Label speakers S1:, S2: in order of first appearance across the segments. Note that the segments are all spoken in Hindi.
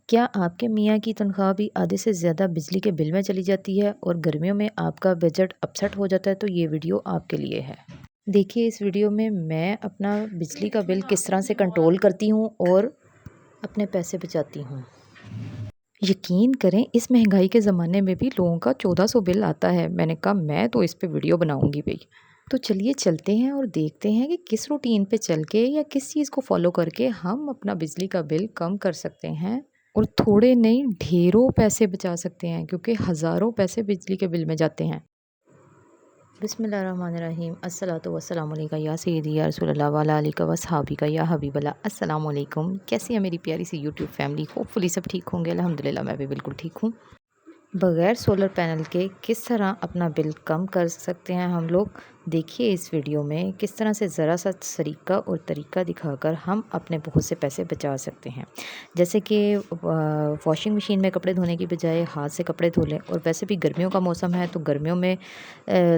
S1: क्या आपके मियाँ की तनख्वाह भी आधे से ज़्यादा बिजली के बिल में चली जाती है और गर्मियों में आपका बजट अपसेट हो जाता है, तो ये वीडियो आपके लिए है। देखिए, इस वीडियो में मैं अपना बिजली का बिल किस तरह से कंट्रोल करती हूँ और अपने पैसे बचाती हूँ। यकीन करें, इस महंगाई के ज़माने में भी लोगों का 1400 बिल आता है। मैंने कहा मैं तो इस पे वीडियो बनाऊंगी भई। तो चलिए चलते हैं और देखते हैं कि किस रूटीन पे चल के या किस चीज़ को फॉलो करके हम अपना बिजली का बिल कम कर सकते हैं और थोड़े नहीं ढेरों पैसे बचा सकते हैं, क्योंकि हज़ारों पैसे बिजली के बिल में जाते हैं। बिस्मिल्लाहिर्रहमानिर्रहीम। अस्सलातु वस्सलामु अलैका या सय्यदी या रसूलल्लाह व अला आलिका व अस्हाबिका या हबीबल्लाह। अस्सलामु अलैकुम। कैसी है मेरी प्यारी सी यूट्यूब फैमिली? होपफुली सब ठीक होंगे। अल्हम्दुलिल्लाह मैं भी बिल्कुल ठीक हूँ। बगैर सोलर पैनल के किस तरह अपना बिल कम कर सकते हैं हम लोग, देखिए इस वीडियो में किस तरह से ज़रा सा सलीका और तरीका दिखाकर हम अपने बहुत से पैसे बचा सकते हैं। जैसे कि वॉशिंग मशीन में कपड़े धोने की बजाय हाथ से कपड़े धो लें। और वैसे भी गर्मियों का मौसम है, तो गर्मियों में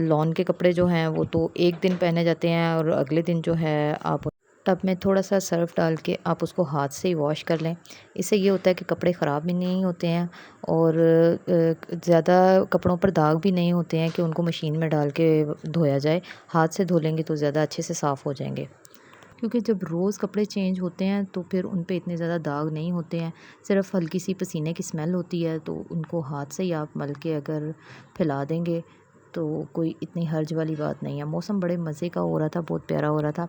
S1: लॉन के कपड़े जो हैं वो तो एक दिन पहने जाते हैं और अगले दिन जो है आप टब में थोड़ा सा सर्फ़ डाल के आप उसको हाथ से ही वॉश कर लें। इससे ये होता है कि कपड़े ख़राब भी नहीं होते हैं और ज़्यादा कपड़ों पर दाग भी नहीं होते हैं कि उनको मशीन में डाल के धोया जाए। हाथ से धो लेंगे तो ज़्यादा अच्छे से साफ़ हो जाएंगे, क्योंकि जब रोज़ कपड़े चेंज होते हैं तो फिर उन पे इतने ज़्यादा दाग नहीं होते हैं। सिर्फ़ हल्की सी पसीने की स्मेल होती है, तो उनको हाथ से ही आप मल के अगर फैला देंगे तो कोई इतनी हर्ज वाली बात नहीं है। मौसम बड़े मज़े का हो रहा था, बहुत प्यारा हो रहा था,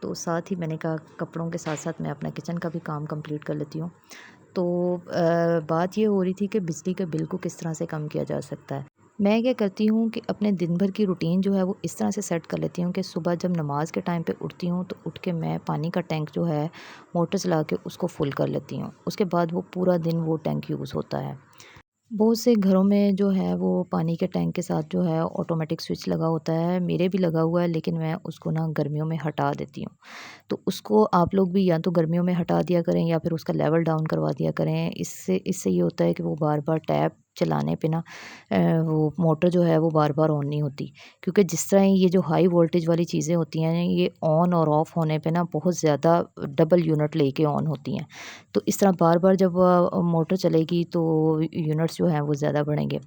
S1: तो साथ ही मैंने कहा कपड़ों के साथ साथ मैं अपना किचन का भी काम कंप्लीट कर लेती हूँ। तो बात ये हो रही थी कि बिजली के बिल को किस तरह से कम किया जा सकता है। मैं क्या करती हूँ कि अपने दिन भर की रूटीन जो है वो इस तरह से सेट कर लेती हूँ कि सुबह जब नमाज़ के टाइम पे उठती हूँ तो उठ के मैं पानी का टैंक जो है मोटर चला के उसको फुल कर लेती हूँ। उसके बाद वो पूरा दिन वो टैंक यूज़ होता है। बहुत से घरों में जो है वो पानी के टैंक के साथ जो है ऑटोमेटिक स्विच लगा होता है, मेरे भी लगा हुआ है, लेकिन मैं उसको ना गर्मियों में हटा देती हूँ। तो उसको आप लोग भी या तो गर्मियों में हटा दिया करें या फिर उसका लेवल डाउन करवा दिया करें। इससे इससे ये होता है कि वो बार-बार टैप चलाने पे ना वो मोटर जो है वो बार-बार ऑन नहीं होती। क्योंकि जिस तरह ये जो हाई वोल्टेज वाली चीज़ें होती हैं, ये ऑन और ऑफ़ होने पे ना बहुत ज़्यादा डबल यूनिट लेके ऑन होती हैं। तो इस तरह बार-बार जब मोटर चलेगी तो यूनिट्स जो हैं वो ज़्यादा बढ़ेंगे।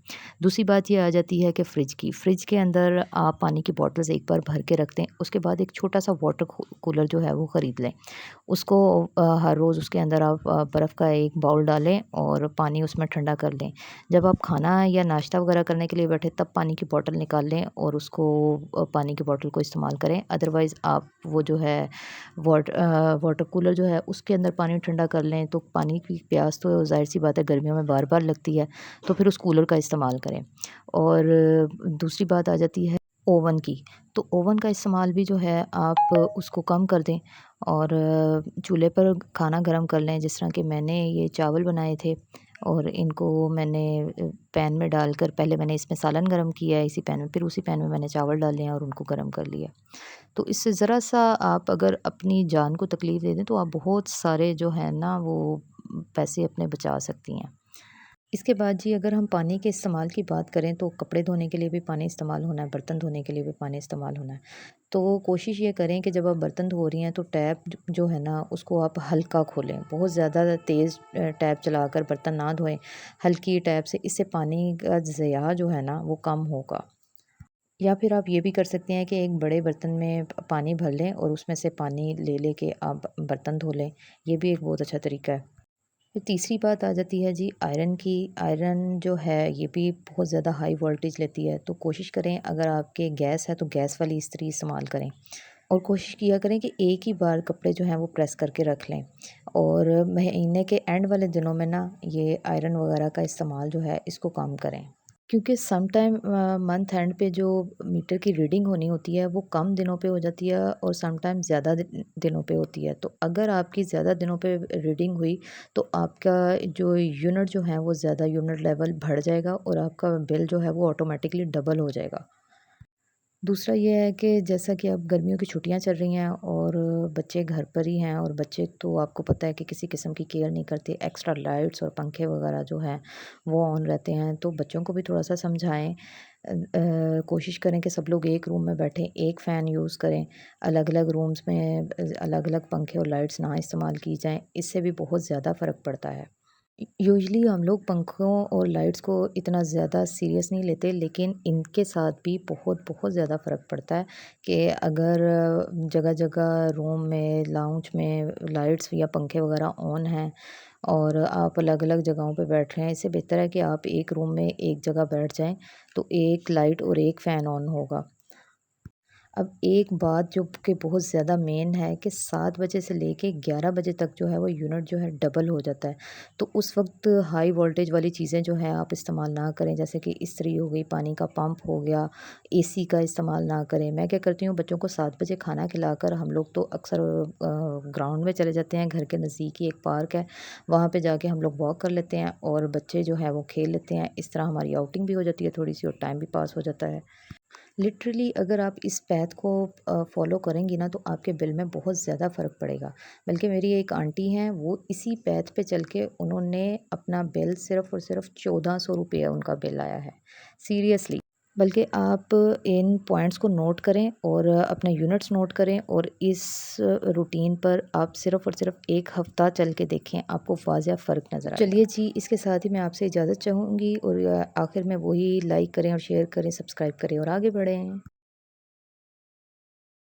S1: दूसरी बात ये आ जाती है कि फ़्रिज के अंदर आप पानी की बॉटल्स एक बार भर के रख दें, उसके बाद एक छोटा-सा वाटर कूलर जो है वो ख़रीद लें। उसको हर रोज़ उसके अंदर आप बर्फ़ का एक बाउल डालें और पानी उसमें ठंडा कर लें। जब आप खाना या नाश्ता वग़ैरह करने के लिए बैठे तब पानी की बॉटल निकाल लें और उसको पानी की बॉटल को इस्तेमाल करें। अदरवाइज़ आप वो जो है वाटर कूलर जो है उसके अंदर पानी ठंडा कर लें, तो पानी की प्यास तो ज़ाहिर-सी बात है गर्मियों में बार-बार लगती है, तो फिर उस कूलर का इस्तेमाल करें। और दूसरी बात आ जाती है ओवन की, तो ओवन का इस्तेमाल भी जो है आप उसको कम कर दें और चूल्हे पर खाना गरम कर लें। जिस तरह कि मैंने ये चावल बनाए थे और इनको मैंने पैन में डालकर पहले मैंने इसमें सालन गरम किया है इसी पैन में, फिर उसी पैन में मैंने चावल डाले हैं और उनको गरम कर लिया। तो इससे ज़रा-सा आप अगर अपनी जान को तकलीफ़ दे दें तो आप बहुत सारे जो है ना वो पैसे अपने बचा सकती हैं। इसके बाद जी अगर हम पानी के इस्तेमाल की बात करें तो कपड़े धोने के लिए भी पानी इस्तेमाल होना है, बर्तन धोने के लिए भी पानी इस्तेमाल होना है। तो कोशिश ये करें कि जब आप बर्तन धो रही हैं तो टैप जो है ना उसको आप हल्का खोलें, बहुत ज़्यादा तेज़ टैप चलाकर बर्तन ना धोएं। हल्की टैप से, इससे पानी का ज़िया जो है ना वो कम होगा। या फिर आप ये भी कर सकते हैं कि एक बड़े बर्तन में पानी भर लें और उसमें से पानी ले लेके आप बर्तन धो लें। ये भी एक बहुत अच्छा तरीका है। फिर तीसरी बात आ जाती है जी आयरन की। आयरन जो है ये भी बहुत ज़्यादा हाई वोल्टेज लेती है, तो कोशिश करें अगर आपके गैस है तो गैस वाली इस्त्री इस्तेमाल करें और कोशिश किया करें कि एक ही बार कपड़े जो हैं वो प्रेस करके रख लें। और महीने के एंड वाले दिनों में ना ये आयरन वगैरह का इस्तेमाल जो है इसको कम करें, क्योंकि सम टाइम मंथ एंड पे जो मीटर की रीडिंग होनी होती है वो कम दिनों पे हो जाती है और सम टाइम ज़्यादा दिनों पे होती है। तो अगर आपकी ज़्यादा दिनों पे रीडिंग हुई तो आपका जो यूनिट जो है वो ज़्यादा यूनिट लेवल बढ़ जाएगा और आपका बिल जो है वो ऑटोमेटिकली डबल हो जाएगा। दूसरा ये है कि जैसा कि अब गर्मियों की छुट्टियां चल रही हैं और बच्चे घर पर ही हैं और बच्चे तो आपको पता है कि किसी किस्म की केयर नहीं करते। एक्स्ट्रा लाइट्स और पंखे वगैरह जो हैं वो ऑन रहते हैं, तो बच्चों को भी थोड़ा सा समझाएं। कोशिश करें कि सब लोग एक रूम में बैठें, एक फ़ैन यूज़ करें। अलग अलग रूम्स में अलग अलग पंखे और लाइट्स ना इस्तेमाल की जाएं, इससे भी बहुत ज़्यादा फ़र्क पड़ता है। यूजुअली हम लोग पंखों और लाइट्स को इतना ज़्यादा सीरियस नहीं लेते, लेकिन इनके साथ भी बहुत बहुत ज़्यादा फ़र्क पड़ता है कि अगर जगह-जगह रूम में, लाउंज में लाइट्स या पंखे वगैरह ऑन हैं और आप अलग-अलग जगहों पे बैठ रहे हैं, इससे बेहतर है कि आप एक रूम में एक जगह बैठ जाएँ, तो एक लाइट और एक फ़ैन ऑन होगा। अब एक बात जो कि बहुत ज़्यादा मेन है कि 7 बजे से लेके 11 बजे तक जो है वो यूनिट जो है डबल हो जाता है। तो उस वक़्त हाई वोल्टेज वाली चीज़ें जो हैं आप इस्तेमाल ना करें, जैसे कि इस्त्री हो गई, पानी का पंप हो गया, एसी का इस्तेमाल ना करें। मैं क्या करती हूँ, बच्चों को 7 बजे खाना खिलाकर हम लोग तो अक्सर ग्राउंड में चले जाते हैं, घर के नज़दीक ही एक पार्क है, वहाँ पे जाके हम लोग वॉक कर लेते हैं और बच्चे जो हैं वो खेल लेते हैं। इस तरह हमारी आउटिंग भी हो जाती है थोड़ी-सी और टाइम भी पास हो जाता है। लिटरली अगर आप इस पैथ को फॉलो करेंगी ना तो आपके बिल में बहुत ज़्यादा फ़र्क पड़ेगा। बल्कि मेरी एक आंटी हैं, वो इसी पैथ पे चल के उन्होंने अपना बिल सिर्फ़ और सिर्फ़ 1400 रुपये उनका बिल आया है। सीरियसली। बल्कि आप इन पॉइंट्स को नोट करें और अपने यूनिट्स नोट करें और इस रूटीन पर आप सिर्फ़ और सिर्फ़ 1 हफ़्ता चल के देखें, आपको वाज़िया फ़र्क नज़र आएगा। चलिए जी, इसके साथ ही मैं आपसे इजाज़त चाहूँगी और आखिर में वही लाइक करें और शेयर करें, सब्सक्राइब करें और आगे बढ़ें।